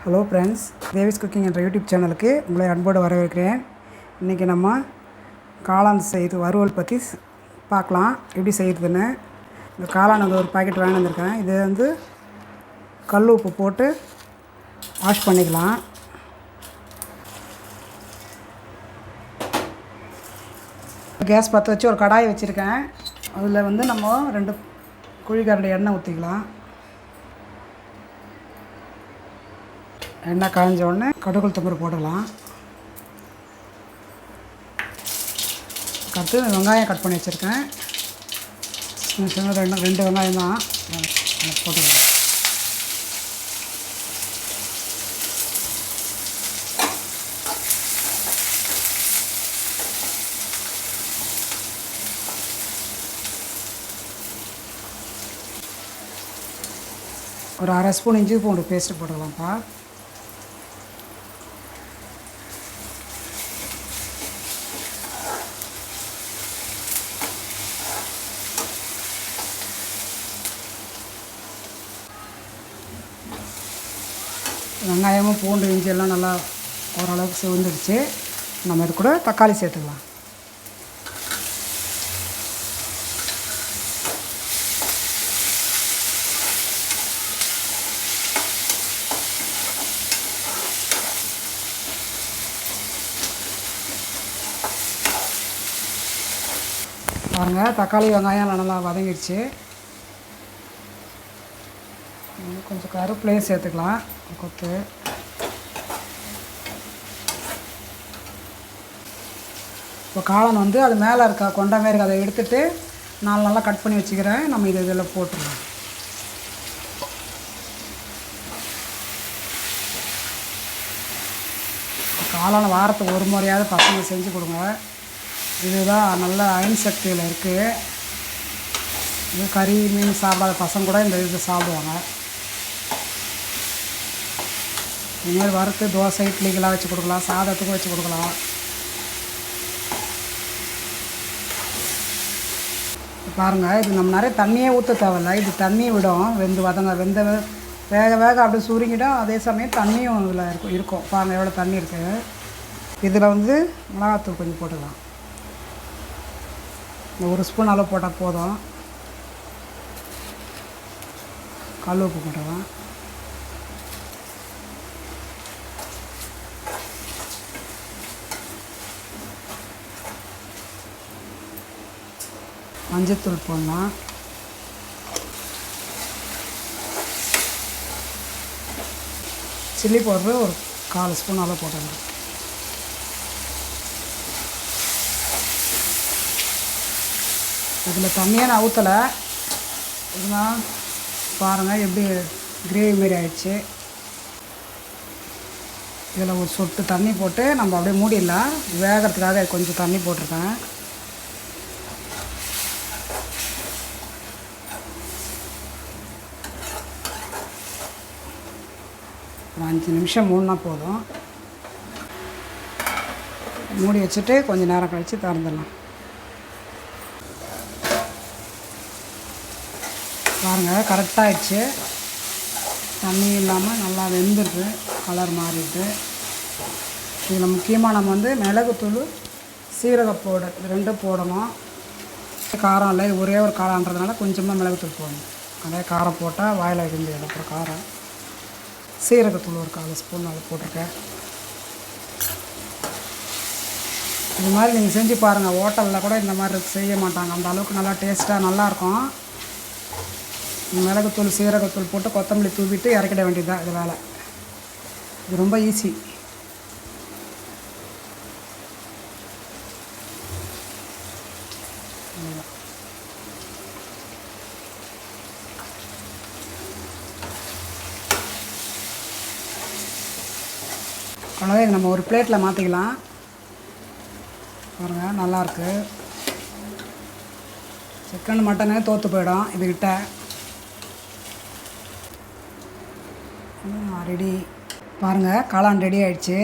Hello friends, Devi's cooking என்ற YouTube சேனலுக்கு உங்களை அன்போடு வரவேற்கிறேன். இன்றைக்கி நம்ம காளான் செய்து வறுவல் பற்றி பார்க்கலாம், எப்படி செய்கிறதுன்னு. இந்த காளான் ஒரு பாக்கெட் வாங்கி வந்திருக்கேன். இது கல் உப்பு போட்டு வாஷ் பண்ணிக்கலாம். கேஸ் பற்ற வச்சு ஒரு கடாயை வச்சுருக்கேன். அதில் நம்ம 2 குழிக்கரண்டி எண்ணெய் ஊற்றிக்கலாம். எண்ணெய் காய்ஞ்ச உடனே கடுகு தும்பர் போடலாம். அடுத்து வெங்காயம் கட் பண்ணி வச்சுருக்கேன். ரெண்டு வெங்காயம் தான் போட்டுக்கலாம். ஒரு 1/2 ஸ்பூன் இஞ்சி பூண்டு பேஸ்ட்டு போட்டுக்கலாம்ப்பா. வெங்காயமும் பூண்டு இஞ்சி எல்லாம் நல்லா ஓரளவுக்கு சிவந்துடுச்சு. நம்ம இது கூட தக்காளி சேர்த்துக்கலாம். பாருங்கள், தக்காளி வெங்காயம் நல்லா வதங்கிடுச்சு. கொஞ்சம் கருவேப்பிலையும் சேர்த்துக்கலாம், கொத்து. இப்போ காளான் அது மேலே இருக்க கொண்ட மாரி அதை எடுத்துகிட்டு நல்லா கட் பண்ணி வச்சுக்கிறேன். நம்ம இதில் போட்டுருவோம். காளான் வாரத்துக்கு ஒரு முறையாவது பசங்க செஞ்சு கொடுங்க. இதுதான் நல்ல அயன் சக்தியில் இருக்குது. இது கறி மீன் சாப்பிடாத பசங்க கூட இந்த இது சாப்பிடுவாங்க. இதுமாதிரி வறுத்து தோசை இட்லிக்கெல்லாம் வச்சு கொடுக்கலாம், சாதத்துக்கும் வச்சு கொடுக்கலாம். பாருங்கள், இது நம்ம நிறைய தண்ணியே ஊற்ற தேவையில்ல. இது தண்ணி விடும், வெந்த வேக வேக அப்படியே சுருங்கிடும். அதே சமயம் தண்ணியும் இதில் இருக்கும். பாருங்கள் எவ்வளோ தண்ணி இருக்குது. இதில் மிளகாத்தூள் கொஞ்சம் போட்டுக்கலாம். இந்த 1 ஸ்பூன் அளவு போட்டால் போதும். கல் உப்பு போட்டுக்கலாம். மஞ்சத்தூள் போடலாம். சில்லி பவுடரு ஒரு 1/4 ஸ்பூன் அளவு போட்டுக்கலாம். இதில் தண்ணியே நான் ஊற்றலை. இதெல்லாம் பாருங்கள் எப்படி கிரேவி மாரி ஆயிடுச்சு. இதில் ஒரு சொட்டு தண்ணி போட்டு நம்ம அப்படியே மூடிடலாம். வேகிறதுக்காக கொஞ்சம் தண்ணி போட்டிருக்கேன். ஒரு 5 நிமிஷம் மூடினா போதும். மூடி வச்சுட்டு கொஞ்சம் நேரம் கழித்து திறந்துடலாம். பாருங்கள், கரெக்டாகிடுச்சு. தண்ணி இல்லாமல் நல்லா வெந்துருக்கு, கலர் மாறிட்டு. இதில் முக்கியமாக நம்ம மிளகுத்தூள் சீரகப்போடு இது 2 போடணும். காரம் இல்லை, ஒரே ஒரு காரம்ன்றதுனால கொஞ்சமாக மிளகுத்தூள் போடணும். அதே காரம் போட்டால் வாயில் இருந்து அப்புறம் காரம். சீரகத்தூள் ஒரு 1/4 ஸ்பூன் அதை போட்டிருக்கேன். இது மாதிரி நீங்கள் செஞ்சு பாருங்கள். ஹோட்டலில் கூட இந்த மாதிரி செய்ய மாட்டாங்க. அந்த அளவுக்கு நல்லா டேஸ்ட்டாக நல்லாயிருக்கும். மிளகுத்தூள் சீரகத்தூள் போட்டு கொத்தமல்லி தூவிட்டு இறக்கிட வேண்டியதுதான். இது வேலை. இது ரொம்ப ஈஸி. அவ்வளோதான். நம்ம ஒரு பிளேட்டில் மாற்றிக்கலாம். பாருங்கள், நல்லாயிருக்கு. சிக்கன் மட்டனே தோற்று போயிடும் இதுக்கிட்ட. ரெடி. பாருங்கள், காளான் ரெடி ஆகிடுச்சு.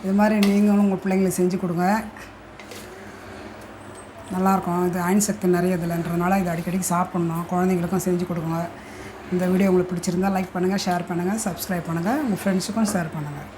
இது மாதிரி நீங்களும் உங்கள் பிள்ளைங்களுக்கு செஞ்சு கொடுங்க. நல்லாயிருக்கும். இது அயன் சக்தி நிறைய இதில்ன்றதுனால இது அடிக்கடிக்கு சாப்பிட்ணும். குழந்தைங்களுக்கும் செஞ்சு கொடுங்க. இந்த வீடியோ உங்களுக்கு பிடிச்சிருந்தால் லைக் பண்ணுங்கள், ஷேர் பண்ணுங்கள், சப்ஸ்கிரைப் பண்ணுங்கள், உங்கள் ஃப்ரெண்ட்ஸுக்கும் ஷேர் பண்ணுங்கள்.